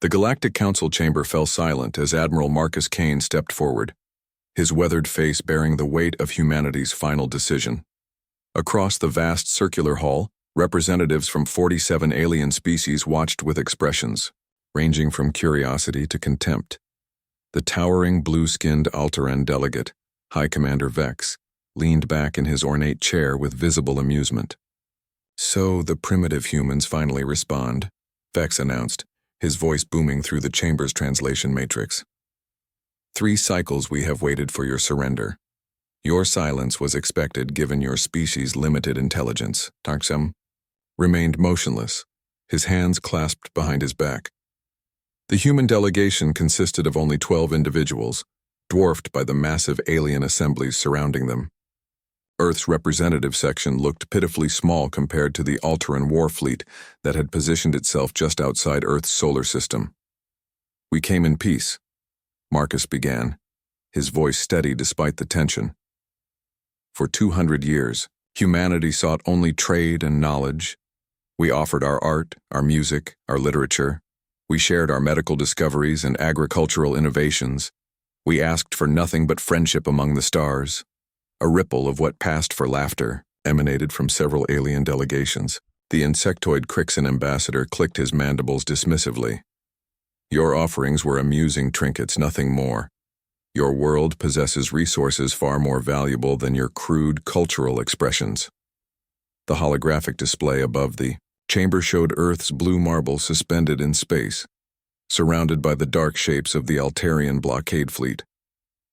The Galactic Council chamber fell silent as Admiral Marcus Kane stepped forward, his weathered face bearing the weight of humanity's final decision. Across the vast circular hall, representatives from 47 alien species watched with expressions, ranging from curiosity to contempt. The towering blue-skinned Altaran delegate, High Commander Vex, leaned back in his ornate chair with visible amusement. "So the primitive humans finally respond," Vex announced, his voice booming through the chamber's translation matrix. "3 cycles we have waited for your surrender. Your silence was expected given your species' limited intelligence." Tarksem remained motionless, his hands clasped behind his back. The human delegation consisted of only 12 individuals, dwarfed by the massive alien assemblies surrounding them. Earth's representative section looked pitifully small compared to the Altaran war fleet that had positioned itself just outside Earth's solar system. "We came in peace," Marcus began, his voice steady despite the tension. "For 200 years, humanity sought only trade and knowledge. We offered our art, our music, our literature. We shared our medical discoveries and agricultural innovations. We asked for nothing but friendship among the stars." A ripple of what passed for laughter emanated from several alien delegations. The insectoid Crixan ambassador clicked his mandibles dismissively. "Your offerings were amusing trinkets, nothing more. Your world possesses resources far more valuable than your crude cultural expressions." The holographic display above the chamber showed Earth's blue marble suspended in space, surrounded by the dark shapes of the Altarian blockade fleet.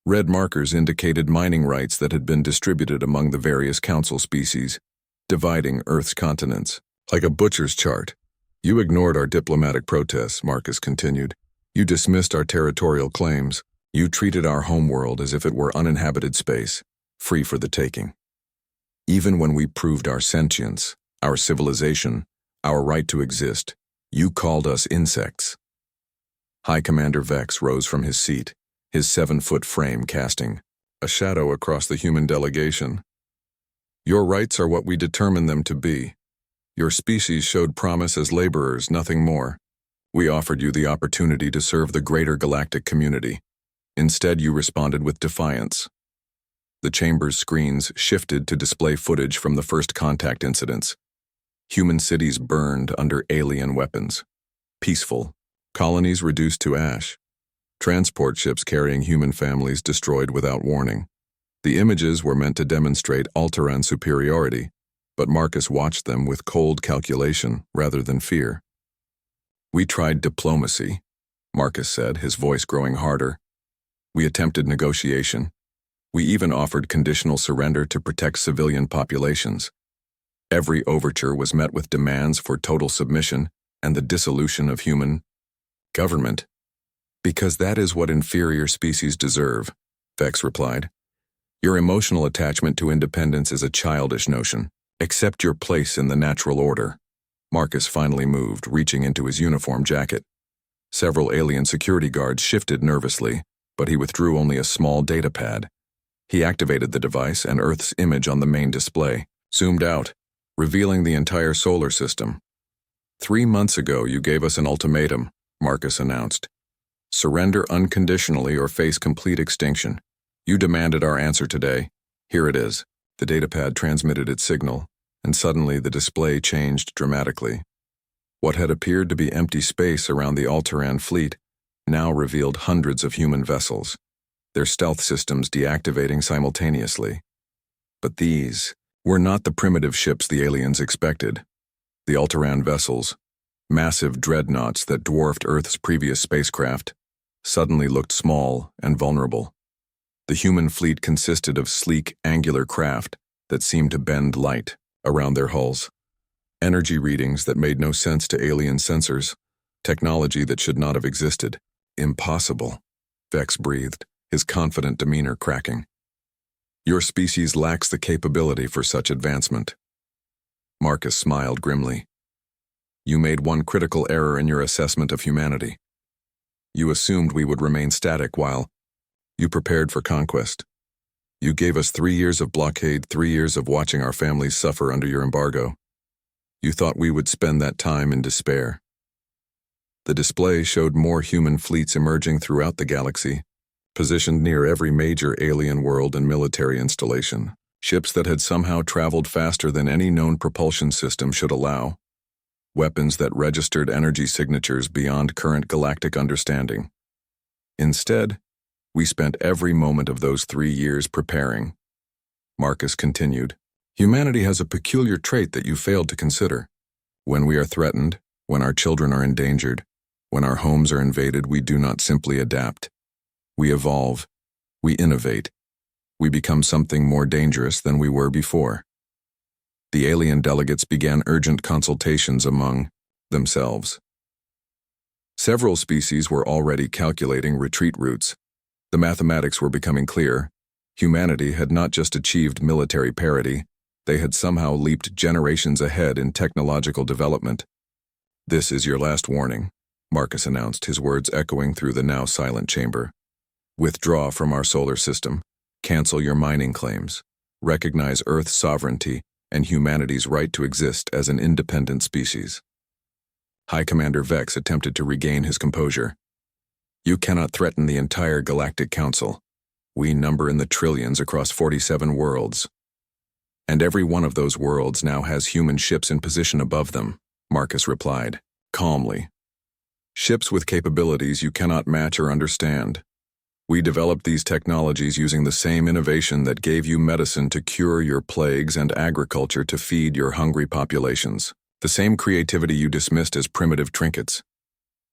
Red markers indicated mining rights that had been distributed among the various council species, dividing Earth's continents. "Like a butcher's chart. You ignored our diplomatic protests," Marcus continued. "You dismissed our territorial claims. You treated our homeworld as if it were uninhabited space, free for the taking. Even when we proved our sentience, our civilization, our right to exist, you called us insects." High Commander Vex rose from his seat, his 7-foot frame casting a shadow across the human delegation. "Your rights are what we determine them to be. Your species showed promise as laborers, nothing more. We offered you the opportunity to serve the greater galactic community. Instead, you responded with defiance." The chamber's screens shifted to display footage from the first contact incidents. Human cities burned under alien weapons. Peaceful. Colonies reduced to ash. Transport ships carrying human families destroyed without warning. The images were meant to demonstrate Altaran superiority, but Marcus watched them with cold calculation rather than fear. "We tried diplomacy," Marcus said, his voice growing harder. "We attempted negotiation. We even offered conditional surrender to protect civilian populations. Every overture was met with demands for total submission and the dissolution of human government." "Because that is what inferior species deserve," Vex replied. "Your emotional attachment to independence is a childish notion. Accept your place in the natural order." Marcus finally moved, reaching into his uniform jacket. Several alien security guards shifted nervously, but he withdrew only a small data pad. He activated the device, and Earth's image on the main display zoomed out, revealing the entire solar system. "3 months ago, you gave us an ultimatum," Marcus announced. "Surrender unconditionally or face complete extinction. You demanded our answer today. Here it is." The datapad transmitted its signal, and suddenly the display changed dramatically. What had appeared to be empty space around the Altaran fleet now revealed hundreds of human vessels, their stealth systems deactivating simultaneously. But these were not the primitive ships the aliens expected. The Altaran vessels, massive dreadnoughts that dwarfed Earth's previous spacecraft, suddenly looked small and vulnerable. The human fleet consisted of sleek, angular craft that seemed to bend light around their hulls. Energy readings that made no sense to alien sensors, technology that should not have existed. "Impossible," Vex breathed, his confident demeanor cracking. "Your species lacks the capability for such advancement." Marcus smiled grimly. "You made one critical error in your assessment of humanity. You assumed we would remain static while you prepared for conquest. You gave us 3 years of blockade, 3 years of watching our families suffer under your embargo. You thought we would spend that time in despair. The display showed more human fleets emerging throughout the galaxy, positioned near every major alien world and military installation. Ships that had somehow traveled faster than any known propulsion system should allow. Weapons that registered energy signatures beyond current galactic understanding. Instead, we spent every moment of those 3 years preparing. Marcus continued, "Humanity has a peculiar trait that you failed to consider. When we are threatened, when our children are endangered, when our homes are invaded, we do not simply adapt. We evolve. We innovate. We become something more dangerous than we were before." The alien delegates began urgent consultations among themselves. Several species were already calculating retreat routes. The mathematics were becoming clear. Humanity had not just achieved military parity, they had somehow leaped generations ahead in technological development. "This is your last warning," Marcus announced, his words echoing through the now silent chamber. "Withdraw from our solar system. Cancel your mining claims. Recognize Earth's sovereignty and humanity's right to exist as an independent species." High Commander Vex attempted to regain his composure. "You cannot threaten the entire Galactic Council. We number in the trillions across 47 worlds. And every one of those worlds now has human ships in position above them," Marcus replied, calmly. "Ships with capabilities you cannot match or understand. We developed these technologies using the same innovation that gave you medicine to cure your plagues and agriculture to feed your hungry populations. The same creativity you dismissed as primitive trinkets."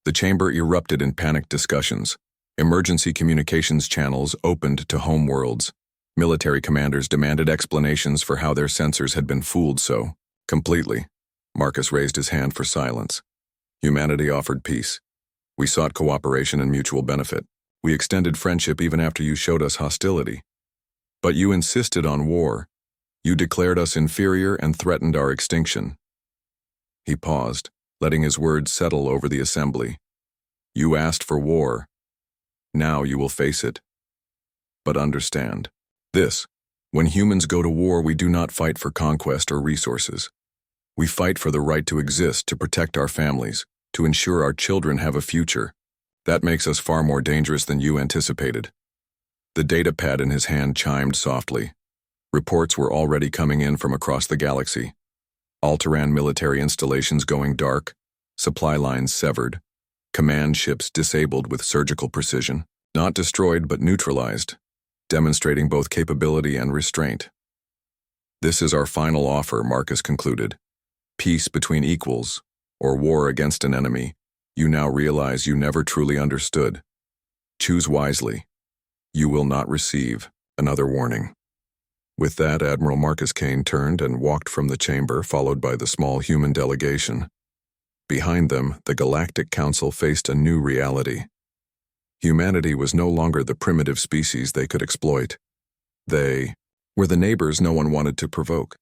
The chamber erupted in panicked discussions. Emergency communications channels opened to home worlds. Military commanders demanded explanations for how their sensors had been fooled so completely. Marcus raised his hand for silence. "Humanity offered peace. We sought cooperation and mutual benefit. We extended friendship even after you showed us hostility. But you insisted on war. You declared us inferior and threatened our extinction." He paused, letting his words settle over the assembly. "You asked for war. Now you will face it. But understand this: when humans go to war, we do not fight for conquest or resources. We fight for the right to exist, to protect our families, to ensure our children have a future. That makes us far more dangerous than you anticipated." The data pad in his hand chimed softly. Reports were already coming in from across the galaxy. Altaran military installations going dark, supply lines severed, command ships disabled with surgical precision, not destroyed but neutralized, demonstrating both capability and restraint. "This is our final offer," Marcus concluded. "Peace between equals, or war against an enemy you now realize you never truly understood. Choose wisely. You will not receive another warning." With that, Admiral Marcus Kane turned and walked from the chamber, followed by the small human delegation. Behind them, the Galactic Council faced a new reality. Humanity was no longer the primitive species they could exploit. They were the neighbors no one wanted to provoke.